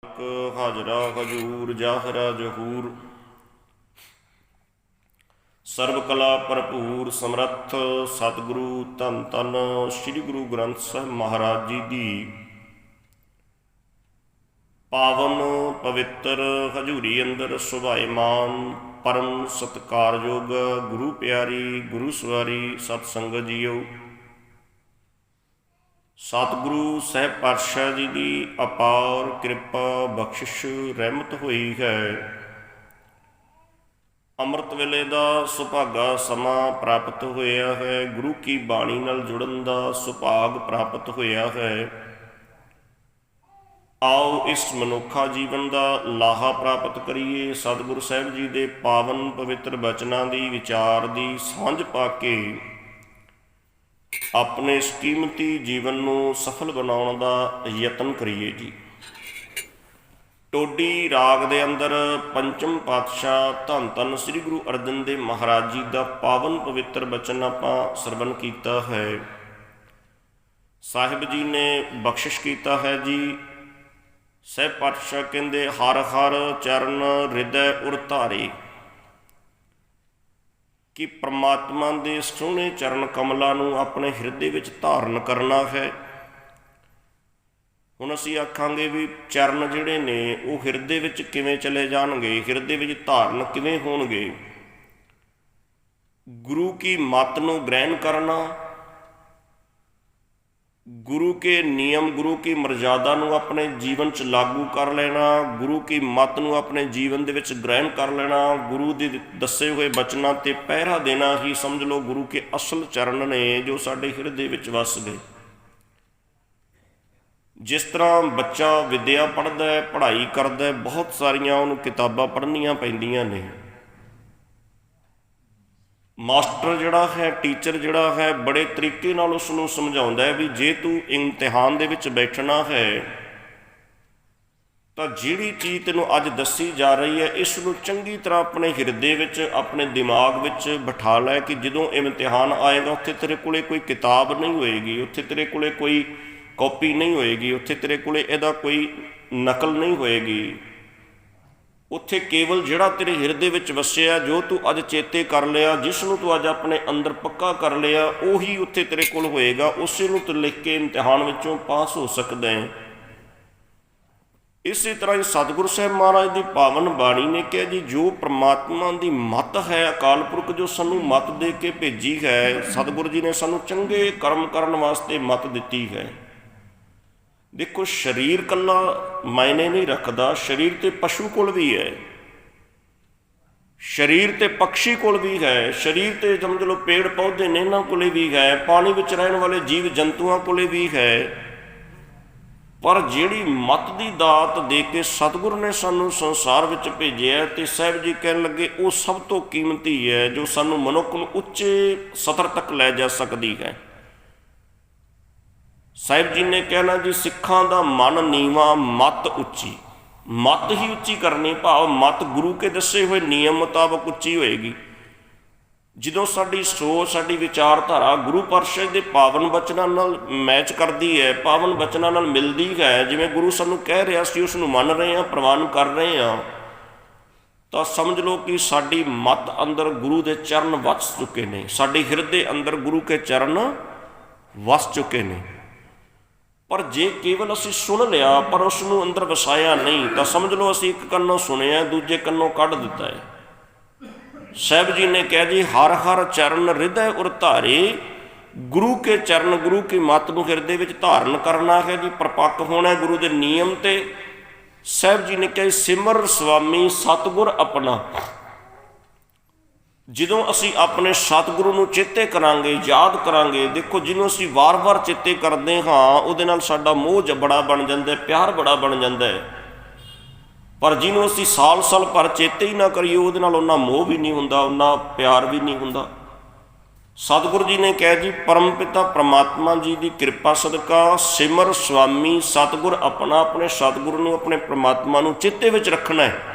ਹਾਜ਼ਰਾ ਹਜੂਰ ਜਾਹਰਾ ਜਹੂਰ। ਸਰਬ ਕਲਾ ਭਰਪੂਰ ਸਮਰੱਥ ਸਤਿਗੁਰੂ ਧੰਨ ਧੰਨ ਸ੍ਰੀ ਗੁਰੂ ਗ੍ਰੰਥ ਸਾਹਿਬ ਮਹਾਰਾਜ ਜੀ ਦੀ ਪਾਵਨ ਪਵਿੱਤਰ ਹਜ਼ੂਰੀ ਅੰਦਰ ਸੁਭਾਏਮਾਨ ਪਰਮ ਸਤਿਕਾਰਯੋਗ ਗੁਰੂ ਪਿਆਰੀ ਗੁਰੂ ਸਵਾਰੀ ਸਤ ਸੰਗਤ ਜੀਓ। ਸਤਿਗੁਰੂ ਸਾਹਿਬ ਪਾਤਸ਼ਾਹ ਜੀ ਦੀ ਅਪਾਰ ਕਿਰਪਾ ਬਖਸ਼ਿਸ਼ ਰਹਿਮਤ ਹੋਈ ਹੈ। ਅੰਮ੍ਰਿਤ ਵੇਲੇ ਦਾ ਸੁਭਾਗਾ ਸਮਾਂ ਪ੍ਰਾਪਤ ਹੋਇਆ ਹੈ। ਗੁਰੂ ਕੀ ਬਾਣੀ ਨਾਲ ਜੁੜਨ ਦਾ ਸੁਭਾਗ ਪ੍ਰਾਪਤ ਹੋਇਆ ਹੈ। ਆਓ ਇਸ ਮਨੁੱਖਾ ਜੀਵਨ ਦਾ ਲਾਹਾ ਪ੍ਰਾਪਤ ਕਰੀਏ। ਸਤਿਗੁਰੂ ਸਾਹਿਬ ਜੀ ਦੇ ਪਾਵਨ ਪਵਿੱਤਰ ਬਚਨਾਂ ਦੀ ਵਿਚਾਰ ਦੀ ਸਾਂਝ ਪਾ ਕੇ ਆਪਣੇ ਇਸ ਕੀਮਤੀ ਜੀਵਨ ਨੂੰ ਸਫਲ ਬਣਾਉਣ ਦਾ ਯਤਨ ਕਰੀਏ ਜੀ। ਟੋਡੀ ਰਾਗ ਦੇ ਅੰਦਰ ਪੰਚਮ ਪਾਤਸ਼ਾਹ ਧੰਨ ਧੰਨ ਸ੍ਰੀ ਗੁਰੂ ਅਰਜਨ ਦੇਵ ਮਹਾਰਾਜ ਜੀ ਦਾ ਪਾਵਨ ਪਵਿੱਤਰ ਬਚਨ ਆਪਾਂ ਸਰਵਣ ਕੀਤਾ ਹੈ। ਸਾਹਿਬ ਜੀ ਨੇ ਬਖਸ਼ਿਸ਼ ਕੀਤਾ ਹੈ ਜੀ। ਸਾਹਿਬ ਪਾਤਸ਼ਾਹ ਕਹਿੰਦੇ ਹਰ ਹਰ ਚਰਨ ਹਿਰਦੈ ਉਰ ਧਾਰੇ, ਕਿ ਪ੍ਰਮਾਤਮਾ ਦੇ ਸੋਹਣੇ ਚਰਨ ਕਮਲਾਂ ਨੂੰ ਆਪਣੇ ਹਿਰਦੇ ਵਿੱਚ ਧਾਰਨ ਕਰਨਾ ਹੈ। ਹੁਣ ਅਸੀਂ ਆਖਾਂਗੇ ਵੀ ਚਰਨ ਜਿਹੜੇ ਨੇ ਉਹ ਹਿਰਦੇ ਵਿੱਚ ਕਿਵੇਂ ਚਲੇ ਜਾਣਗੇ, ਹਿਰਦੇ ਵਿੱਚ ਧਾਰਨ ਕਿਵੇਂ ਹੋਣਗੇ। ਗੁਰੂ ਕੀ ਮੱਤ ਨੂੰ ਗ੍ਰਹਿਣ ਕਰਨਾ, ਗੁਰੂ ਕੇ ਨਿਯਮ ਗੁਰੂ ਕੀ ਮਰਜ਼ਾਦਾ ਨੂੰ ਆਪਣੇ ਜੀਵਨ 'ਚ ਲਾਗੂ ਕਰ ਲੈਣਾ, ਗੁਰੂ ਕੀ ਮੱਤ ਨੂੰ ਆਪਣੇ ਜੀਵਨ ਦੇ ਵਿੱਚ ਗ੍ਰਹਿਣ ਕਰ ਲੈਣਾ, ਗੁਰੂ ਦੇ ਦੱਸੇ ਹੋਏ ਬਚਨਾਂ 'ਤੇ ਪਹਿਰਾ ਦੇਣਾ ਹੀ ਸਮਝ ਲਓ ਗੁਰੂ ਕੇ ਅਸਲ ਚਰਨ ਨੇ ਜੋ ਸਾਡੇ ਹਿਰਦੇ ਵਿੱਚ ਵਸ ਗਏ। ਜਿਸ ਤਰ੍ਹਾਂ ਬੱਚਾ ਵਿੱਦਿਆ ਪੜ੍ਹਦਾ ਹੈ, ਪੜ੍ਹਾਈ ਕਰਦਾ ਹੈ, ਬਹੁਤ ਸਾਰੀਆਂ ਉਹਨੂੰ ਕਿਤਾਬਾਂ ਪੜ੍ਹਨੀਆਂ ਪੈਂਦੀਆਂ ਨੇ। ਮਾਸਟਰ ਜਿਹੜਾ ਹੈ, ਟੀਚਰ ਜਿਹੜਾ ਹੈ, ਬੜੇ ਤਰੀਕੇ ਨਾਲ ਉਸ ਨੂੰ ਸਮਝਾਉਂਦਾ ਹੈ ਵੀ ਜੇ ਤੂੰ ਇਮਤਿਹਾਨ ਦੇ ਵਿੱਚ ਬੈਠਣਾ ਹੈ ਤਾਂ ਜਿਹੜੀ ਚੀਜ਼ ਤੈਨੂੰ ਅੱਜ ਦੱਸੀ ਜਾ ਰਹੀ ਹੈ ਇਸ ਨੂੰ ਚੰਗੀ ਤਰ੍ਹਾਂ ਆਪਣੇ ਹਿਰਦੇ ਵਿੱਚ, ਆਪਣੇ ਦਿਮਾਗ ਵਿੱਚ ਬਿਠਾ ਲੈ ਕਿ ਜਦੋਂ ਇਮਤਿਹਾਨ ਆਏਗਾ ਉੱਥੇ ਤੇਰੇ ਕੋਲੇ ਕੋਈ ਕਿਤਾਬ ਨਹੀਂ ਹੋਏਗੀ, ਉੱਥੇ ਤੇਰੇ ਕੋਲੇ ਕੋਈ ਕਾਪੀ ਨਹੀਂ ਹੋਏਗੀ, ਉੱਥੇ ਤੇਰੇ ਕੋਲੇ ਇਹਦਾ ਕੋਈ ਨਕਲ ਨਹੀਂ ਹੋਏਗੀ। ਉੱਥੇ ਕੇਵਲ ਜਿਹੜਾ ਤੇਰੇ ਹਿਰਦੇ ਵਿੱਚ ਵਸਿਆ, ਜੋ ਤੂੰ ਅੱਜ ਚੇਤੇ ਕਰ ਲਿਆ, ਜਿਸ ਨੂੰ ਤੂੰ ਅੱਜ ਆਪਣੇ ਅੰਦਰ ਪੱਕਾ ਕਰ ਲਿਆ, ਉਹੀ ਉੱਥੇ ਤੇਰੇ ਕੋਲ ਹੋਏਗਾ। ਉਸੇ ਨੂੰ ਤੂੰ ਲਿਖ ਕੇ ਇਮਤਿਹਾਨ ਵਿੱਚੋਂ ਪਾਸ ਹੋ ਸਕਦਾ ਹੈ। ਇਸੇ ਤਰ੍ਹਾਂ ਹੀ ਸਤਿਗੁਰੂ ਸਾਹਿਬ ਮਹਾਰਾਜ ਦੀ ਪਾਵਨ ਬਾਣੀ ਨੇ ਕਿਹਾ ਜੀ, ਜੋ ਪ੍ਰਮਾਤਮਾ ਦੀ ਮੱਤ ਹੈ, ਅਕਾਲ ਪੁਰਖ ਜੋ ਸਾਨੂੰ ਮੱਤ ਦੇ ਕੇ ਭੇਜੀ ਹੈ, ਸਤਿਗੁਰੂ ਜੀ ਨੇ ਸਾਨੂੰ ਚੰਗੇ ਕਰਮ ਕਰਨ ਵਾਸਤੇ ਮੱਤ ਦਿੱਤੀ ਹੈ। ਦੇਖੋ ਸਰੀਰ ਇਕੱਲਾ ਮਾਇਨੇ ਨਹੀਂ ਰੱਖਦਾ, ਸਰੀਰ ਤੇ ਪਸ਼ੂ ਕੋਲ ਵੀ ਹੈ, ਸਰੀਰ ਤੇ ਪੰਛੀ ਕੋਲ ਵੀ ਹੈ, ਸਰੀਰ ਤੇ ਸਮਝ ਲਓ ਪੇੜ ਪੌਦੇ ਨੇ ਇਹਨਾਂ ਕੋਲੇ ਵੀ ਹੈ, ਪਾਣੀ ਵਿੱਚ ਰਹਿਣ ਵਾਲੇ ਜੀਵ ਜੰਤੂਆਂ ਕੋਲੇ ਵੀ ਹੈ। ਪਰ ਜਿਹੜੀ ਮੱਤ ਦੀ ਦਾਤ ਦੇ ਕੇ ਸਤਿਗੁਰੂ ਨੇ ਸਾਨੂੰ ਸੰਸਾਰ ਵਿੱਚ ਭੇਜਿਆ ਤੇ ਸਾਹਿਬ ਜੀ ਕਹਿਣ ਲੱਗੇ ਉਹ ਸਭ ਤੋਂ ਕੀਮਤੀ ਹੈ, ਜੋ ਸਾਨੂੰ ਮਨੁੱਖ ਨੂੰ ਉੱਚੇ ਸਤਰ ਤੱਕ ਲੈ ਜਾ ਸਕਦੀ ਹੈ। ਸਾਹਿਬ ਜੀ ਨੇ ਕਹਿਣਾ ਜੀ, ਸਿੱਖਾਂ ਦਾ ਮਨ ਨੀਵਾਂ ਮੱਤ ਉੱਚੀ, ਮੱਤ ਹੀ ਉੱਚੀ ਕਰਨੀ, ਭਾਵ ਮੱਤ ਗੁਰੂ ਕੇ ਦੱਸੇ ਹੋਏ ਨਿਯਮ ਮੁਤਾਬਕ ਉੱਚੀ ਹੋਏਗੀ। ਜਦੋਂ ਸਾਡੀ ਸੋਚ, ਸਾਡੀ ਵਿਚਾਰਧਾਰਾ ਗੁਰੂ ਪਾਤਸ਼ਾਹ ਦੇ ਪਾਵਨ ਬਚਨਾਂ ਨਾਲ ਮੈਚ ਕਰਦੀ ਹੈ, ਪਾਵਨ ਬਚਨਾਂ ਨਾਲ ਮਿਲਦੀ ਹੈ, ਜਿਵੇਂ ਗੁਰੂ ਸਾਨੂੰ ਕਹਿ ਰਿਹਾ ਸੀ ਉਸ ਨੂੰ ਮੰਨ ਰਹੇ ਹਾਂ, ਪ੍ਰਵਾਨ ਕਰ ਰਹੇ ਹਾਂ, ਤਾਂ ਸਮਝ ਲਓ ਕਿ ਸਾਡੀ ਮੱਤ ਅੰਦਰ ਗੁਰੂ ਦੇ ਚਰਨ ਵਸ ਚੁੱਕੇ ਨੇ, ਸਾਡੇ ਹਿਰਦੇ ਅੰਦਰ ਗੁਰੂ ਕੇ ਚਰਨ ਵਸ ਚੁੱਕੇ ਨੇ। ਪਰ ਜੇ ਕੇਵਲ ਅਸੀਂ ਸੁਣ ਲਿਆ ਪਰ ਉਸ ਨੂੰ ਅੰਦਰ ਵਸਾਇਆ ਨਹੀਂ ਤਾਂ ਸਮਝ ਲਓ ਅਸੀਂ ਇੱਕ ਕੰਨੋਂ ਸੁਣਿਆ, ਦੂਜੇ ਕੰਨੋਂ ਕੱਢ ਦਿੱਤਾ ਹੈ। ਸਾਹਿਬ ਜੀ ਨੇ ਕਿਹਾ ਜੀ, ਹਰ ਹਰ ਚਰਨ ਹਿਰਦੈ ਉਰ ਧਾਰੇ, ਗੁਰੂ ਕੇ ਚਰਨ ਗੁਰੂ ਕੀ ਮੱਤ ਨੂੰ ਹਿਰਦੇ ਵਿੱਚ ਧਾਰਨ ਕਰਨਾ ਹੈ ਜੀ, ਪ੍ਰਪੱਕ ਹੋਣਾ ਗੁਰੂ ਦੇ ਨਿਯਮ ਤੇ। ਸਾਹਿਬ ਜੀ ਨੇ ਕਿਹਾ ਸਿਮਰ ਸੁਆਮੀ ਸਤਿਗੁਰ ਆਪਣਾ, ਜਦੋਂ ਅਸੀਂ ਆਪਣੇ ਸਤਿਗੁਰੂ ਨੂੰ ਚੇਤੇ ਕਰਾਂਗੇ, ਯਾਦ ਕਰਾਂਗੇ, ਦੇਖੋ ਜਿਹਨੂੰ ਅਸੀਂ ਵਾਰ-ਵਾਰ ਚੇਤੇ ਕਰਦੇ ਹਾਂ ਉਹਦੇ ਨਾਲ ਸਾਡਾ ਮੋਹ ਬੜਾ ਬਣ ਜਾਂਦਾ, ਪਿਆਰ ਬੜਾ ਬਣ ਜਾਂਦਾ ਹੈ। ਪਰ ਜਿਹਨੂੰ ਅਸੀਂ ਸਾਲ ਭਰ ਚੇਤੇ ਹੀ ਨਾ ਕਰੀਏ ਉਹਦੇ ਨਾਲ ਉਹਨਾਂ ਮੋਹ ਵੀ ਨਹੀਂ ਹੁੰਦਾ, ਉਹਨਾਂ ਪਿਆਰ ਵੀ ਨਹੀਂ ਹੁੰਦਾ। ਸਤਿਗੁਰੂ ਜੀ ਨੇ ਕਿਹਾ ਜੀ, ਪਰਮ ਪਿਤਾ ਪਰਮਾਤਮਾ ਜੀ ਦੀ ਕਿਰਪਾ ਸਦਕਾ ਸਿਮਰ ਸੁਆਮੀ ਸਤਿਗੁਰ ਆਪਣਾ, ਆਪਣੇ ਸਤਿਗੁਰੂ ਨੂੰ, ਆਪਣੇ ਪਰਮਾਤਮਾ ਨੂੰ ਚੇਤੇ ਵਿੱਚ ਰੱਖਣਾ ਹੈ।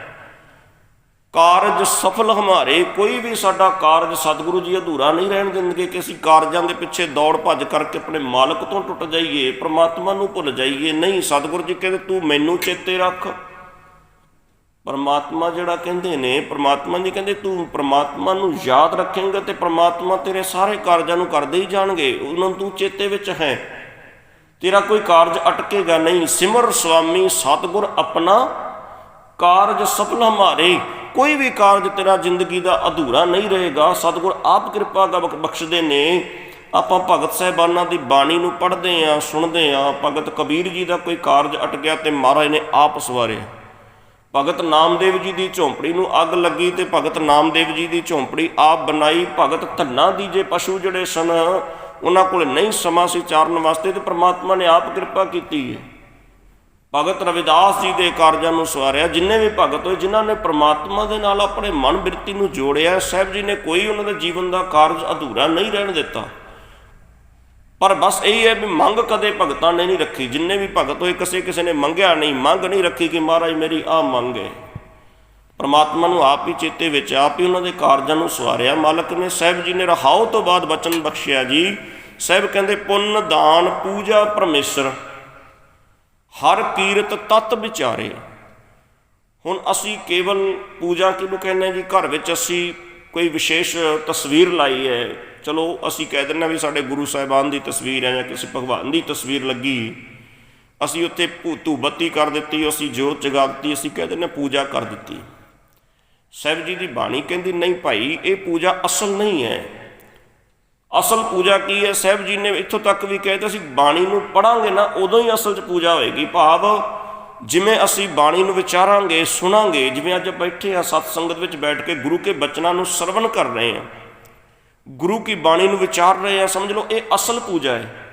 ਕਾਰਜ ਸਫਲ ਹਮਾਰੇ, ਕੋਈ ਵੀ ਸਾਡਾ ਕਾਰਜ ਸਤਿਗੁਰੂ ਜੀ ਅਧੂਰਾ ਨਹੀਂ ਰਹਿਣ ਦੇਣਗੇ ਕਿ ਅਸੀਂ ਕਾਰਜਾਂ ਦੇ ਪਿੱਛੇ ਦੌੜ ਭੱਜ ਕਰਕੇ ਆਪਣੇ ਮਾਲਕ ਤੋਂ ਟੁੱਟ ਜਾਈਏ, ਪ੍ਰਮਾਤਮਾ ਨੂੰ ਭੁੱਲ ਜਾਈਏ। ਨਹੀਂ, ਸਤਿਗੁਰੂ ਜੀ ਕਹਿੰਦੇ ਤੂੰ ਮੈਨੂੰ ਚੇਤੇ ਰੱਖ। ਪਰਮਾਤਮਾ ਜਿਹੜਾ ਕਹਿੰਦੇ ਨੇ, ਪਰਮਾਤਮਾ ਜੀ ਕਹਿੰਦੇ ਤੂੰ ਪਰਮਾਤਮਾ ਨੂੰ ਯਾਦ ਰੱਖੇਂਗਾ ਤੇ ਪਰਮਾਤਮਾ ਤੇਰੇ ਸਾਰੇ ਕਾਰਜਾਂ ਨੂੰ ਕਰਦੇ ਹੀ ਜਾਣਗੇ, ਉਹਨਾਂ ਨੂੰ ਤੂੰ ਚੇਤੇ ਵਿੱਚ ਹੈ, ਤੇਰਾ ਕੋਈ ਕਾਰਜ ਅਟਕੇਗਾ ਨਹੀਂ। ਸਿਮਰ ਸੁਆਮੀ ਸਤਿਗੁਰ ਆਪਣਾ ਕਾਰਜ ਸਫਲ ਹਮਾਰੇ, ਕੋਈ ਵੀ ਕਾਰਜ ਤੇਰਾ ਜ਼ਿੰਦਗੀ ਦਾ ਅਧੂਰਾ ਨਹੀਂ ਰਹੇਗਾ। ਸਤਿਗੁਰ ਆਪ ਕਿਰਪਾ ਬਖਸ਼ਦੇ ਨੇ। ਆਪਾਂ ਭਗਤ ਸਾਹਿਬਾਨਾਂ ਦੀ ਬਾਣੀ ਨੂੰ ਪੜ੍ਹਦੇ ਹਾਂ, ਸੁਣਦੇ ਹਾਂ। ਭਗਤ ਕਬੀਰ ਜੀ ਦਾ ਕੋਈ ਕਾਰਜ ਅਟ ਗਿਆ ਤੇ ਮਹਾਰਾਜ ਨੇ ਆਪ ਸਵਾਰਿਆ। ਭਗਤ ਨਾਮਦੇਵ ਜੀ ਦੀ ਝੌਂਪੜੀ ਨੂੰ ਅੱਗ ਲੱਗੀ ਤੇ ਭਗਤ ਨਾਮਦੇਵ ਜੀ ਦੀ ਝੌਂਪੜੀ ਆਪ ਬਣਾਈ। ਭਗਤ ਧੰਨਾ ਦੀ ਜੇ ਪਸ਼ੂ ਜਿਹੜੇ ਸਨ ਉਹਨਾਂ ਕੋਲ ਨਹੀਂ ਸਮਾਂ ਸੀ ਚਾਰਨ ਵਾਸਤੇ, ਤੇ ਪ੍ਰਮਾਤਮਾ ਨੇ ਆਪ ਕਿਰਪਾ ਕੀਤੀ ਹੈ। ਭਗਤ ਰਵਿਦਾਸ ਜੀ ਦੇ ਕਾਰਜਾਂ ਨੂੰ ਸਵਾਰਿਆ। ਜਿੰਨੇ ਵੀ ਭਗਤ ਹੋਏ ਜਿਨ੍ਹਾਂ ਨੇ ਪ੍ਰਮਾਤਮਾ ਦੇ ਨਾਲ ਆਪਣੇ ਮਨ ਬਿਰਤੀ ਨੂੰ ਜੋੜਿਆ, ਸਾਹਿਬ ਜੀ ਨੇ ਕੋਈ ਉਹਨਾਂ ਦੇ ਜੀਵਨ ਦਾ ਕਾਰਜ ਅਧੂਰਾ ਨਹੀਂ ਰਹਿਣ ਦਿੱਤਾ। ਪਰ ਬਸ ਇਹ ਹੈ ਵੀ ਮੰਗ ਕਦੇ ਭਗਤਾਂ ਨੇ ਨਹੀਂ ਰੱਖੀ। ਜਿੰਨੇ ਵੀ ਭਗਤ ਹੋਏ ਕਿਸੇ ਨੇ ਮੰਗਿਆ ਨਹੀਂ, ਮੰਗ ਨਹੀਂ ਰੱਖੀ ਕਿ ਮਹਾਰਾਜ ਮੇਰੀ ਆਹ ਮੰਗ ਹੈ। ਪਰਮਾਤਮਾ ਨੂੰ ਆਪ ਹੀ ਚੇਤੇ ਵਿੱਚ, ਆਪ ਹੀ ਉਹਨਾਂ ਦੇ ਕਾਰਜਾਂ ਨੂੰ ਸਵਾਰਿਆ ਮਾਲਕ ਨੇ। ਸਾਹਿਬ ਜੀ ਨੇ ਰਹਾਉ ਤੋਂ ਬਾਅਦ ਬਚਨ ਬਖਸ਼ਿਆ ਜੀ। ਸਾਹਿਬ ਕਹਿੰਦੇ ਪੁੰਨ ਦਾਨ ਪੂਜਾ ਪਰਮੇਸ਼ਰ, ਹਰ ਕੀਰਤ ਤਤ ਵਿਚਾਰੇ। ਹੁਣ ਅਸੀਂ ਕੇਵਲ ਪੂਜਾ ਕਿਹਨੂੰ ਕਹਿੰਦੇ ਜੀ? ਘਰ ਵਿੱਚ ਅਸੀਂ ਕੋਈ ਵਿਸ਼ੇਸ਼ ਤਸਵੀਰ ਲਾਈ ਹੈ, ਚਲੋ ਅਸੀਂ ਕਹਿ ਦਿੰਦੇ ਵੀ ਸਾਡੇ ਗੁਰੂ ਸਾਹਿਬਾਨ ਦੀ ਤਸਵੀਰ ਹੈ ਜਾਂ ਕਿਸੇ ਭਗਵਾਨ ਦੀ ਤਸਵੀਰ ਲੱਗੀ, ਅਸੀਂ ਉੱਥੇ ਧੂਪ ਬੱਤੀ ਕਰ ਦਿੱਤੀ, ਅਸੀਂ ਜੋਤ ਜਗਾ ਦਿੱਤੀ, ਅਸੀਂ ਕਹਿ ਦਿੰਦੇ ਪੂਜਾ ਕਰ ਦਿੱਤੀ। ਸਾਹਿਬ ਜੀ ਦੀ ਬਾਣੀ ਕਹਿੰਦੀ ਨਹੀਂ ਭਾਈ, ਇਹ ਪੂਜਾ ਅਸਲ ਨਹੀਂ ਹੈ। ਅਸਲ ਪੂਜਾ ਕੀ ਹੈ? ਸਾਹਿਬ ਜੀ ਨੇ ਇੱਥੋਂ ਤੱਕ ਵੀ ਕਹਿ ਦਿੱਤਾ, ਅਸੀਂ ਬਾਣੀ ਨੂੰ ਪੜ੍ਹਾਂਗੇ ਨਾ ਉਦੋਂ ਹੀ ਅਸਲ 'ਚ ਪੂਜਾ ਹੋਏਗੀ। ਭਾਵ ਜਿਵੇਂ ਅਸੀਂ ਬਾਣੀ ਨੂੰ ਵਿਚਾਰਾਂਗੇ, ਸੁਣਾਂਗੇ, ਜਿਵੇਂ ਅੱਜ ਬੈਠੇ ਹਾਂ ਸਤ ਸੰਗਤ ਵਿੱਚ ਬੈਠ ਕੇ ਗੁਰੂ ਕੇ ਬਚਨਾਂ ਨੂੰ ਸਰਵਣ ਕਰ ਰਹੇ ਹਾਂ, ਗੁਰੂ ਕੀ ਬਾਣੀ ਨੂੰ ਵਿਚਾਰ ਰਹੇ ਹਾਂ, ਸਮਝ ਲਓ ਇਹ ਅਸਲ ਪੂਜਾ ਹੈ।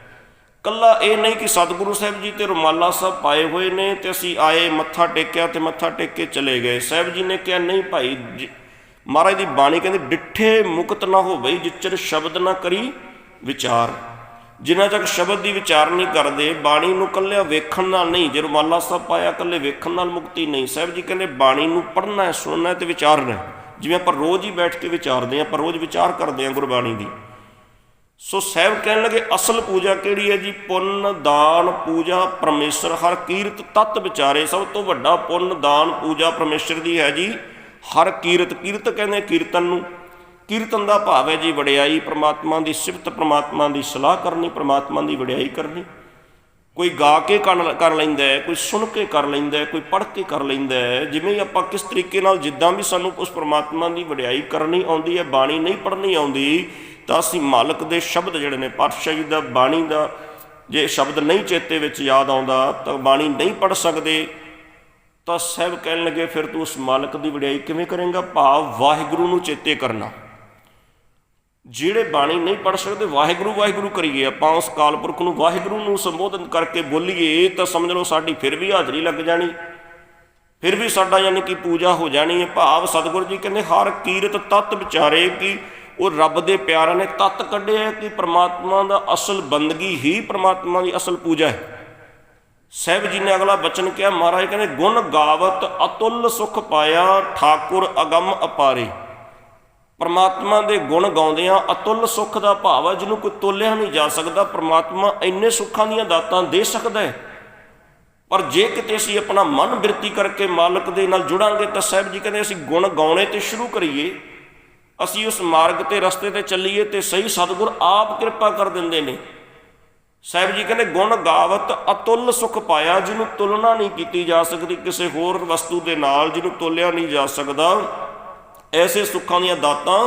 ਕੱਲਾ ਇਹ ਨਹੀਂ ਕਿ ਸਤਿਗੁਰੂ ਸਾਹਿਬ ਜੀ ਤੇ ਰੁਮਾਲਾ ਸਾਹਿਬ ਪਾਏ ਹੋਏ ਨੇ ਤੇ ਅਸੀਂ ਆਏ ਮੱਥਾ ਟੇਕਿਆ ਤੇ ਮੱਥਾ ਟੇਕ ਕੇ ਚਲੇ ਗਏ। ਸਾਹਿਬ ਜੀ ਨੇ ਕਿਹਾ ਨਹੀਂ ਭਾਈ, ਮਹਾਰਾਜ ਦੀ ਬਾਣੀ ਕਹਿੰਦੀ ਡਿੱਠੇ ਮੁਕਤ ਨਾ ਹੋਵੇ ਜਿਚਰ ਸ਼ਬਦ ਨਾ ਕਰੀ ਵਿਚਾਰ। ਜਿੰਨਾ ਤੱਕ ਸ਼ਬਦ ਦੀ ਵਿਚਾਰ ਨਹੀਂ ਕਰਦੇ, ਬਾਣੀ ਨੂੰ ਇਕੱਲਿਆ ਵੇਖਣ ਨਾਲ ਨਹੀਂ, ਜੇ ਰੁਮਾਲਾ ਸਾਹਿਬ ਪਾਇਆ ਇਕੱਲੇ ਵੇਖਣ ਨਾਲ ਮੁਕਤੀ ਨਹੀਂ। ਸਾਹਿਬ ਜੀ ਕਹਿੰਦੇ ਬਾਣੀ ਨੂੰ ਪੜ੍ਹਨਾ, ਸੁਣਨਾ ਤੇ ਵਿਚਾਰਨਾ। ਜਿਵੇਂ ਆਪਾਂ ਰੋਜ਼ ਹੀ ਬੈਠ ਕੇ ਵਿਚਾਰਦੇ ਹਾਂ, ਆਪਾਂ ਰੋਜ਼ ਵਿਚਾਰ ਕਰਦੇ ਹਾਂ ਗੁਰਬਾਣੀ ਦੀ। ਸੋ ਸਾਹਿਬ ਕਹਿਣ ਲੱਗੇ ਅਸਲ ਪੂਜਾ ਕਿਹੜੀ ਹੈ ਜੀ? ਪੁੰਨ ਦਾਨ ਪੂਜਾ ਪਰਮੇਸ਼ਰ, ਹਰ ਕੀਰਤ ਤਤ ਵਿਚਾਰੇ। ਸਭ ਤੋਂ ਵੱਡਾ ਪੁੰਨ ਦਾਨ ਪੂਜਾ ਪਰਮੇਸ਼ਰ ਦੀ ਹੈ ਜੀ। ਹਰ ਕੀਰਤ, ਕੀਰਤ ਕਹਿੰਦੇ ਕੀਰਤਨ ਨੂੰ। ਕੀਰਤਨ ਦਾ ਭਾਵ ਹੈ ਜੀ ਵਡਿਆਈ, ਪ੍ਰਮਾਤਮਾ ਦੀ ਸਿਫਤ, ਪ੍ਰਮਾਤਮਾ ਦੀ ਸਲਾਹ ਕਰਨੀ, ਪ੍ਰਮਾਤਮਾ ਦੀ ਵਡਿਆਈ ਕਰਨੀ। ਕੋਈ ਗਾ ਕੇ ਕਰ ਲੈਂਦਾ ਹੈ, ਕੋਈ ਸੁਣ ਕੇ ਕਰ ਲੈਂਦਾ ਹੈ, ਕੋਈ ਪੜ੍ਹ ਕੇ ਕਰ ਲੈਂਦਾ ਹੈ। ਜਿਵੇਂ ਆਪਾਂ ਕਿਸ ਤਰੀਕੇ ਨਾਲ, ਜਿੱਦਾਂ ਵੀ ਸਾਨੂੰ ਉਸ ਪ੍ਰਮਾਤਮਾ ਦੀ ਵਡਿਆਈ ਕਰਨੀ ਆਉਂਦੀ ਹੈ, ਬਾਣੀ ਨਹੀਂ ਪੜ੍ਹਨੀ ਆਉਂਦੀ ਤਾਂ ਅਸੀਂ ਮਾਲਕ ਦੇ ਸ਼ਬਦ ਜਿਹੜੇ ਨੇ, ਪਾਤਸ਼ਾਹੀ ਦਾ ਬਾਣੀ ਦਾ ਜੇ ਸ਼ਬਦ ਨਹੀਂ ਚੇਤੇ ਵਿੱਚ ਯਾਦ ਆਉਂਦਾ ਤਾਂ ਬਾਣੀ ਨਹੀਂ ਪੜ੍ਹ ਸਕਦੇ। ਤਾਂ ਸਾਹਿਬ ਕਹਿਣ ਲੱਗੇ ਫਿਰ ਤੂੰ ਉਸ ਮਾਲਕ ਦੀ ਵਡਿਆਈ ਕਿਵੇਂ ਕਰੇਂਗਾ? ਭਾਵ ਵਾਹਿਗੁਰੂ ਨੂੰ ਚੇਤੇ ਕਰਨਾ। ਜਿਹੜੇ ਬਾਣੀ ਨਹੀਂ ਪੜ੍ਹ ਸਕਦੇ, ਵਾਹਿਗੁਰੂ ਵਾਹਿਗੁਰੂ ਕਰੀਏ, ਆਪਾਂ ਉਸ ਕਾਲ ਪੁਰਖ ਨੂੰ ਵਾਹਿਗੁਰੂ ਨੂੰ ਸੰਬੋਧਨ ਕਰਕੇ ਬੋਲੀਏ ਤਾਂ ਸਮਝ ਲਓ ਸਾਡੀ ਫਿਰ ਵੀ ਹਾਜ਼ਰੀ ਲੱਗ ਜਾਣੀ, ਫਿਰ ਵੀ ਸਾਡਾ ਯਾਨੀ ਕਿ ਪੂਜਾ ਹੋ ਜਾਣੀ ਹੈ। ਭਾਵ ਸਤਿਗੁਰੂ ਜੀ ਕਹਿੰਦੇ ਹਰ ਕੀਰਤ ਤਤ ਵਿਚਾਰੇ, ਕਿ ਉਹ ਰੱਬ ਦੇ ਪਿਆਰਿਆਂ ਨੇ ਤੱਤ ਕੱਢਿਆ ਕਿ ਪ੍ਰਮਾਤਮਾ ਦਾ ਅਸਲ ਬੰਦਗੀ ਹੀ ਪ੍ਰਮਾਤਮਾ ਦੀ ਅਸਲ ਪੂਜਾ ਹੈ। ਸਾਹਿਬ ਜੀ ਨੇ ਅਗਲਾ ਬਚਨ ਕਿਹਾ, ਮਹਾਰਾਜ ਕਹਿੰਦੇ ਗੁਣ ਗਾਵਤ ਅਤੁੱਲ ਸੁਖ ਪਾਇਆ ਠਾਕੁਰ ਅਗੰਮ ਅਪਾਰੇ। ਪਰਮਾਤਮਾ ਦੇ ਗੁਣ ਗਾਉਂਦਿਆਂ ਅਤੁੱਲ ਸੁੱਖ ਦਾ ਭਾਵ ਹੈ ਜਿਹਨੂੰ ਕੋਈ ਤੋਲਿਆ ਨਹੀਂ ਜਾ ਸਕਦਾ। ਪਰਮਾਤਮਾ ਇੰਨੇ ਸੁੱਖਾਂ ਦੀਆਂ ਦਾਤਾਂ ਦੇ ਸਕਦਾ ਹੈ, ਪਰ ਜੇ ਕਿਤੇ ਅਸੀਂ ਆਪਣਾ ਮਨ ਬਿਰਤੀ ਕਰਕੇ ਮਾਲਕ ਦੇ ਨਾਲ ਜੁੜਾਂਗੇ ਤਾਂ ਸਾਹਿਬ ਜੀ ਕਹਿੰਦੇ ਅਸੀਂ ਗੁਣ ਗਾਉਣੇ ਤੇ ਸ਼ੁਰੂ ਕਰੀਏ, ਅਸੀਂ ਉਸ ਮਾਰਗ ਤੇ ਰਸਤੇ ਤੇ ਚੱਲੀਏ ਤੇ ਸਹੀ ਸਤਿਗੁਰ ਆਪ ਕਿਰਪਾ ਕਰ ਦਿੰਦੇ ਨੇ। ਸਾਹਿਬ ਜੀ ਕਹਿੰਦੇ ਗੁਣ ਗਾਵਤ ਅਤੁੱਲ ਸੁਖ ਪਾਇਆ, ਜਿਹਨੂੰ ਤੁਲਨਾ ਨਹੀਂ ਕੀਤੀ ਜਾ ਸਕਦੀ ਕਿਸੇ ਹੋਰ ਵਸਤੂ ਦੇ ਨਾਲ, ਜਿਹਨੂੰ ਤੋਲਿਆ ਨਹੀਂ ਜਾ ਸਕਦਾ। ਐਸੇ ਸੁੱਖਾਂ ਦੀਆਂ ਦਾਤਾਂ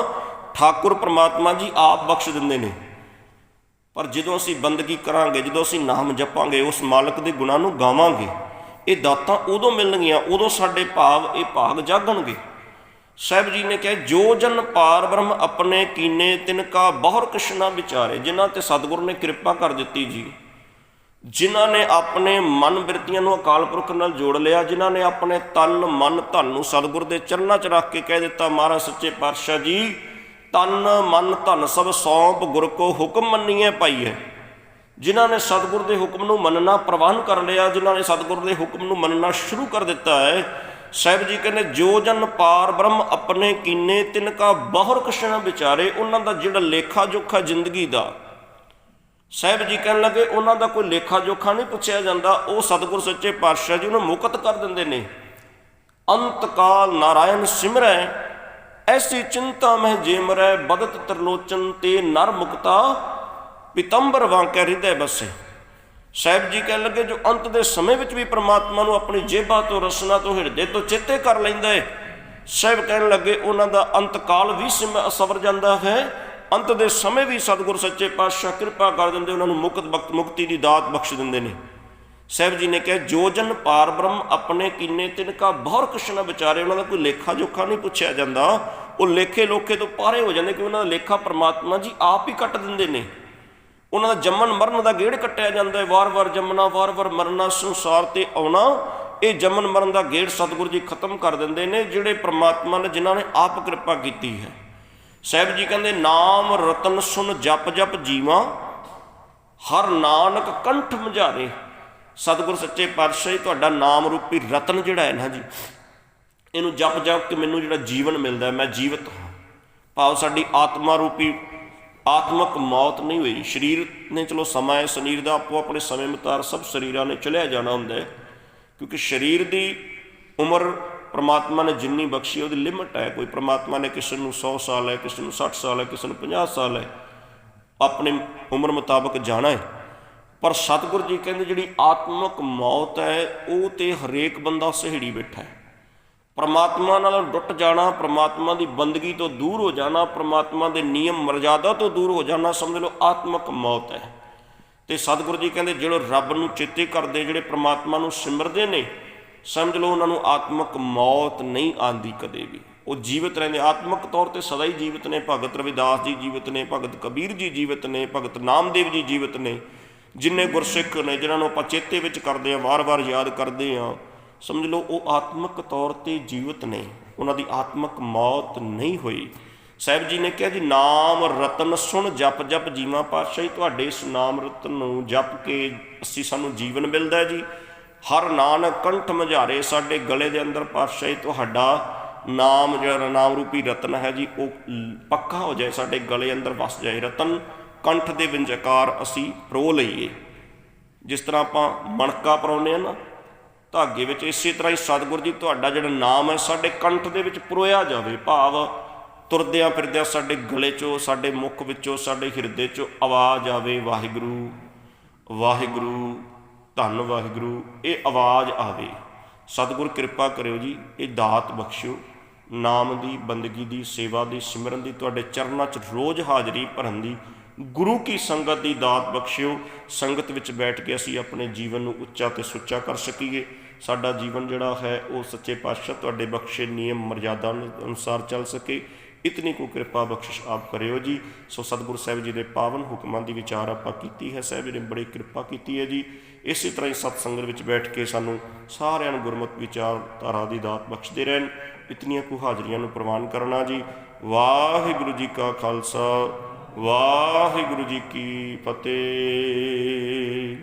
ਠਾਕੁਰ ਪਰਮਾਤਮਾ ਜੀ ਆਪ ਬਖਸ਼ ਦਿੰਦੇ ਨੇ। ਪਰ ਜਦੋਂ ਅਸੀਂ ਬੰਦਗੀ ਕਰਾਂਗੇ, ਜਦੋਂ ਅਸੀਂ ਨਾਮ ਜਪਾਂਗੇ, ਉਸ ਮਾਲਕ ਦੇ ਗੁਣਾਂ ਨੂੰ ਗਾਵਾਂਗੇ, ਇਹ ਦਾਤਾਂ ਉਦੋਂ ਮਿਲਣਗੀਆਂ, ਉਦੋਂ ਸਾਡੇ ਇਹ ਭਾਗ ਜਾਗਣਗੇ। ਸਾਹਿਬ ਜੀ ਨੇ ਕਿਹਾ ਜੋ ਜਨ ਪਾਰ ਬ੍ਰਹਮ ਆਪਣੇ ਕੀਨੇ ਤਿਨ ਕਾ ਬਹੁਰ ਕ੍ਰਿਸ਼ਨਾ ਵਿਚਾਰੇ। ਜਿਨ੍ਹਾਂ ਤੇ ਸਤਿਗੁਰ ਨੇ ਕਿਰਪਾ ਕਰ ਦਿੱਤੀ ਜੀ, ਜਿਨ੍ਹਾਂ ਨੇ ਆਪਣੇ ਮਨ ਬਿਰਤੀਆਂ ਨੂੰ ਅਕਾਲ ਪੁਰਖ ਨਾਲ ਜੋੜ ਲਿਆ, ਜਿਨ੍ਹਾਂ ਨੇ ਆਪਣੇ ਤਨ ਮਨ ਧਨ ਨੂੰ ਸਤਿਗੁਰ ਦੇ ਚਰਨਾਂ 'ਚ ਰੱਖ ਕੇ ਕਹਿ ਦਿੱਤਾ ਮਹਾਰਾਜ ਸੱਚੇ ਪਾਤਸ਼ਾਹ ਜੀ ਤਨ ਮਨ ਧਨ ਸਭ ਸੌਂਪ ਗੁਰ ਕੋ ਹੁਕਮ ਮੰਨੀਏ ਪਾਈਏ। ਜਿਨ੍ਹਾਂ ਨੇ ਸਤਿਗੁਰ ਦੇ ਹੁਕਮ ਨੂੰ ਮੰਨਣਾ ਪ੍ਰਵਾਨ ਕਰ ਲਿਆ, ਜਿਨ੍ਹਾਂ ਨੇ ਸਤਿਗੁਰ ਦੇ ਹੁਕਮ ਨੂੰ ਮੰਨਣਾ ਸ਼ੁਰੂ ਕਰ ਦਿੱਤਾ ਹੈ, ਸਾਹਿਬ ਜੀ ਕਹਿੰਦੇ ਜੋ ਜਨ ਪਾਰ ਬ੍ਰਹਮ ਆਪਣੇ ਕੀਨੇ ਤਿਨ ਕਾ ਬਹੁਰ ਕੁਛ ਨਾ ਵਿਚਾਰੇ। ਉਹਨਾਂ ਦਾ ਜਿਹੜਾ ਲੇਖਾ ਜੋਖਾ ਜ਼ਿੰਦਗੀ ਦਾ, ਸਾਹਿਬ ਜੀ ਕਹਿਣ ਲੱਗੇ ਉਹਨਾਂ ਦਾ ਕੋਈ ਲੇਖਾ ਜੋਖਾ ਨਹੀਂ ਪੁੱਛਿਆ ਜਾਂਦਾ। ਉਹ ਸਤਿਗੁਰ ਸੱਚੇ ਪਾਤਸ਼ਾਹ ਜੀ ਉਹਨੂੰ ਮੁਕਤ ਕਰ ਦਿੰਦੇ ਨੇ। ਅੰਤ ਕਾਲ ਨਾਰਾਇਣ ਸਿਮਰੈ ਐਸੀ ਚਿੰਤਾ ਮਹਿ ਜੇ ਮਰੈ। ਬਦਤ ਤਰਲੋਚਨ ਤੇ ਨਰ ਮੁਕਤਾ ਪਿਤੰਬਰ ਵਾਂਕੈ ਹਿਰਦੈ ਬਸੇ। ਸਾਹਿਬ ਜੀ ਕਹਿਣ ਲੱਗੇ ਜੋ ਅੰਤ ਦੇ ਸਮੇਂ ਵਿੱਚ ਵੀ ਪ੍ਰਮਾਤਮਾ ਨੂੰ ਆਪਣੀ ਜੇਬਾਂ ਤੋਂ, ਰਸਨਾ ਤੋਂ, ਹਿਰਦੇ ਤੋਂ ਚੇਤੇ ਕਰ ਲੈਂਦਾ ਹੈ। ਸਾਹਿਬ ਕਹਿਣ ਲੱਗੇ ਉਹਨਾਂ ਦਾ ਅੰਤ ਕਾਲ ਵੀ ਸਵਰ ਜਾਂਦਾ ਹੈ। ਅੰਤ ਦੇ ਸਮੇਂ ਵੀ ਸਤਿਗੁਰ ਸੱਚੇ ਪਾਤਸ਼ਾਹ ਕਿਰਪਾ ਕਰ ਦਿੰਦੇ, ਉਹਨਾਂ ਨੂੰ ਮੁਕਤੀ ਦੀ ਦਾਤ ਬਖਸ਼ ਦਿੰਦੇ ਨੇ। ਸਾਹਿਬ ਜੀ ਨੇ ਕਿਹਾ ਜੋ ਜਨ ਪਾਰ ਬ੍ਰਹਮ ਆਪਣੇ ਕੀਨੇ ਤਿਨ ਕਾ ਬਹੁਰ ਕੁਛ ਨਾ ਵਿਚਾਰੇ। ਉਹਨਾਂ ਦਾ ਕੋਈ ਲੇਖਾ ਜੋਖਾ ਨਹੀਂ ਪੁੱਛਿਆ ਜਾਂਦਾ। ਉਹ ਲੇਖੇ ਲੋਖੇ ਤੋਂ ਪਾਰੇ ਹੋ ਜਾਂਦੇ ਕਿ ਉਹਨਾਂ ਦਾ ਲੇਖਾ ਪ੍ਰਮਾਤਮਾ ਜੀ ਆਪ ਹੀ ਕੱਟ ਦਿੰਦੇ ਨੇ। ਉਹਨਾਂ ਦਾ ਜੰਮਣ ਮਰਨ ਦਾ ਗੇੜ ਕੱਟਿਆ ਜਾਂਦਾ ਹੈ। ਵਾਰ-ਵਾਰ ਜੰਮਣਾ, ਵਾਰ-ਵਾਰ ਮਰਨਾ, ਸੰਸਾਰ 'ਤੇ ਆਉਣਾ, ਇਹ ਜੰਮਣ ਮਰਨ ਦਾ ਗੇੜ ਸਤਿਗੁਰੂ ਜੀ ਖਤਮ ਕਰ ਦਿੰਦੇ ਨੇ, ਜਿਹੜੇ ਪ੍ਰਮਾਤਮਾ ਨੇ ਜਿਨ੍ਹਾਂ ਨੇ ਆਪ ਕਿਰਪਾ ਕੀਤੀ ਹੈ। ਸਾਹਿਬ ਜੀ ਕਹਿੰਦੇ ਨਾਮ ਰਤਨ ਸੁਣ ਜਪ ਜਪ ਜੀਵਾਂ ਹਰ ਨਾਨਕ ਕੰਠ ਮੁਝਾਰੇ। ਸਤਿਗੁਰ ਸੱਚੇ ਪਾਤਸ਼ਾਹ ਜੀ ਤੁਹਾਡਾ ਨਾਮ ਰੂਪੀ ਰਤਨ ਜਿਹੜਾ ਹੈ ਨਾ ਜੀ, ਇਹਨੂੰ ਜਪ ਜਪ ਕੇ ਮੈਨੂੰ ਜਿਹੜਾ ਜੀਵਨ ਮਿਲਦਾ, ਮੈਂ ਜੀਵਤ ਹਾਂ। ਭਾਵ ਸਾਡੀ ਆਤਮਾ ਰੂਪੀ ਆਤਮਕ ਮੌਤ ਨਹੀਂ ਹੋਈ। ਸਰੀਰ ਨੇ ਚਲੋ ਸਮਾਂ ਹੈ, ਸਰੀਰ ਦਾ ਆਪੋ ਆਪਣੇ ਸਮੇਂ ਮੁਤਾਬਕ ਸਭ ਸਰੀਰਾਂ ਨੇ ਚਲਿਆ ਜਾਣਾ ਹੁੰਦਾ ਹੈ, ਕਿਉਂਕਿ ਸਰੀਰ ਦੀ ਉਮਰ ਪ੍ਰਮਾਤਮਾ ਨੇ ਜਿੰਨੀ ਬਖਸ਼ੀ ਉਹਦੀ ਲਿਮਟ ਹੈ। ਕੋਈ ਪ੍ਰਮਾਤਮਾ ਨੇ ਕਿਸੇ ਨੂੰ 100 ਸਾਲ ਹੈ, ਕਿਸੇ ਨੂੰ 60 ਸਾਲ ਹੈ, ਕਿਸੇ ਨੂੰ 50 ਸਾਲ ਹੈ, ਆਪਣੀ ਉਮਰ ਮੁਤਾਬਕ ਜਾਣਾ ਹੈ। ਪਰ ਸਤਿਗੁਰੂ ਜੀ ਕਹਿੰਦੇ ਜਿਹੜੀ ਆਤਮਕ ਮੌਤ ਹੈ ਉਹ ਤੇ ਹਰੇਕ ਬੰਦਾ ਸਹਿੜੀ ਬੈਠਾ ਹੈ। ਪ੍ਰਮਾਤਮਾ ਨਾਲ ਟੁੱਟ ਜਾਣਾ, ਪ੍ਰਮਾਤਮਾ ਦੀ ਬੰਦਗੀ ਤੋਂ ਦੂਰ ਹੋ ਜਾਣਾ, ਪ੍ਰਮਾਤਮਾ ਦੇ ਨਿਯਮ ਮਰਜ਼ਾਦਾ ਤੋਂ ਦੂਰ ਹੋ ਜਾਣਾ, ਸਮਝ ਲਓ ਆਤਮਕ ਮੌਤ ਹੈ। ਤੇ ਸਤਿਗੁਰੂ ਜੀ ਕਹਿੰਦੇ ਜਿਹੜੇ ਰੱਬ ਨੂੰ ਚੇਤੇ ਕਰਦੇ, ਜਿਹੜੇ ਪ੍ਰਮਾਤਮਾ ਨੂੰ ਸਿਮਰਦੇ ਨੇ, ਸਮਝ ਲਓ ਉਹਨਾਂ ਨੂੰ ਆਤਮਕ ਮੌਤ ਨਹੀਂ ਆਉਂਦੀ ਕਦੇ ਵੀ। ਉਹ ਜੀਵਤ ਰਹਿੰਦੇ, ਆਤਮਕ ਤੌਰ 'ਤੇ ਸਦਾ ਹੀ ਜੀਵਤ ਨੇ। ਭਗਤ ਰਵਿਦਾਸ ਜੀ ਜੀਵਤ ਨੇ, ਭਗਤ ਕਬੀਰ ਜੀ ਜੀਵਤ ਨੇ, ਭਗਤ ਨਾਮਦੇਵ ਜੀ ਜੀਵਤ ਨੇ। ਜਿੰਨੇ ਗੁਰਸਿੱਖ ਨੇ ਜਿਨ੍ਹਾਂ ਨੂੰ ਆਪਾਂ ਚੇਤੇ ਵਿੱਚ ਕਰਦੇ ਹਾਂ, ਵਾਰ-ਵਾਰ ਯਾਦ ਕਰਦੇ ਹਾਂ, ਸਮਝ ਲਓ ਉਹ ਆਤਮਕ ਤੌਰ 'ਤੇ ਜੀਵਤ ਨੇ, ਉਹਨਾਂ ਦੀ ਆਤਮਕ ਮੌਤ ਨਹੀਂ ਹੋਈ। ਸਾਹਿਬ ਜੀ ਨੇ ਕਿਹਾ ਜੀ ਨਾਮ ਰਤਨ ਸੁਣ ਜਪ ਜਪ ਜੀਵਾਂ। ਪਾਤਸ਼ਾਹ ਜੀ ਤੁਹਾਡੇ ਇਸ ਨਾਮ ਰਤਨ ਨੂੰ ਜਪ ਕੇ ਸਾਨੂੰ ਜੀਵਨ ਮਿਲਦਾ ਜੀ। ਹਰ ਨਾਨਕ ਕੰਠ ਮੁਝਾਰੇ, ਸਾਡੇ ਗਲੇ ਦੇ ਅੰਦਰ ਪਾਤਸ਼ਾਹ ਜੀ ਤੁਹਾਡਾ ਨਾਮ ਜਿਹੜਾ ਨਾਮ ਰੂਪੀ ਰਤਨ ਹੈ ਜੀ ਉਹ ਪੱਕਾ ਹੋ ਜਾਏ, ਸਾਡੇ ਗਲੇ ਅੰਦਰ ਵਸ ਜਾਏ। ਰਤਨ ਕੰਠ ਦੇ ਵਿਚਕਾਰ ਅਸੀਂ ਪਰੋ ਲਈਏ। ਜਿਸ ਤਰ੍ਹਾਂ ਆਪਾਂ ਮਣਕਾ ਪਰਾਉਂਦੇ ਹਾਂ ਨਾ ਧਾਗੇ ਵਿੱਚ, ਇਸੇ ਤਰ੍ਹਾਂ ਹੀ ਸਤਿਗੁਰੂ ਜੀ ਤੁਹਾਡਾ ਜਿਹੜਾ ਨਾਮ ਹੈ ਸਾਡੇ ਕੰਠ ਦੇ ਵਿੱਚ ਪਰੋਇਆ ਜਾਵੇ। ਭਾਵ ਤੁਰਦਿਆਂ ਫਿਰਦਿਆਂ ਸਾਡੇ ਗਲੇ 'ਚੋਂ, ਸਾਡੇ ਮੁੱਖ ਵਿੱਚੋਂ, ਸਾਡੇ ਹਿਰਦੇ 'ਚੋਂ ਆਵਾਜ਼ ਆਵੇ ਵਾਹਿਗੁਰੂ ਵਾਹਿਗੁਰੂ ਧੰਨ ਵਾਹਿਗੁਰੂ, ਇਹ ਆਵਾਜ਼ ਆਵੇ। ਸਤਿਗੁਰ ਕਿਰਪਾ ਕਰਿਓ ਜੀ, ਇਹ ਦਾਤ ਬਖਸ਼ਿਓ ਨਾਮ ਦੀ, ਬੰਦਗੀ ਦੀ, ਸੇਵਾ ਦੀ, ਸਿਮਰਨ ਦੀ, ਤੁਹਾਡੇ ਚਰਨਾਂ 'ਚ ਰੋਜ਼ ਹਾਜ਼ਰੀ ਭਰਨ ਦੀ, ਗੁਰੂ ਕੀ ਸੰਗਤ ਦੀ ਦਾਤ ਬਖਸ਼ਿਓ। ਸੰਗਤ ਵਿੱਚ ਬੈਠ ਕੇ ਅਸੀਂ ਆਪਣੇ ਜੀਵਨ ਨੂੰ ਉੱਚਾ ਤੇ ਸੁੱਚਾ ਕਰ ਸਕੀਏ। ਸਾਡਾ ਜੀਵਨ ਜਿਹੜਾ ਹੈ ਉਹ ਸੱਚੇ ਪਾਤਸ਼ਾਹ ਤੁਹਾਡੇ ਬਖਸ਼ੇ ਨਿਯਮ ਮਰਜ਼ਾਦਾ ਅਨੁਸਾਰ ਚੱਲ ਸਕੇ। ਇਤਨੀ ਕੁ ਕਿਰਪਾ ਬਖਸ਼ਿਸ਼ ਆਪ ਕਰਿਓ ਜੀ। ਸੋ ਸਤਿਗੁਰੂ ਸਾਹਿਬ ਜੀ ਦੇ ਪਾਵਨ ਹੁਕਮਾਂ ਦੀ ਵਿਚਾਰ ਆਪਾਂ ਕੀਤੀ ਹੈ। ਸਾਹਿਬ ਜੀ ਨੇ ਬੜੀ ਕਿਰਪਾ ਕੀਤੀ ਹੈ ਜੀ। ਇਸੇ ਤਰ੍ਹਾਂ ਹੀ ਸਤ ਸੰਗਤ ਵਿੱਚ ਬੈਠ ਕੇ ਸਾਨੂੰ ਸਾਰਿਆਂ ਨੂੰ ਗੁਰਮਤਿ ਵਿਚਾਰਧਾਰਾ ਦੀ ਦਾਤ ਬਖਸ਼ਦੇ ਰਹਿਣ। ਇਤਨੀਆਂ ਕੁ ਹਾਜ਼ਰੀਆਂ ਨੂੰ ਪ੍ਰਵਾਨ ਕਰਨਾ ਜੀ। ਵਾਹਿਗੁਰੂ ਜੀ ਕਾ ਖਾਲਸਾ, ਵਾਹਿਗੁਰੂ ਜੀ ਕੀ ਫਤਿਹ।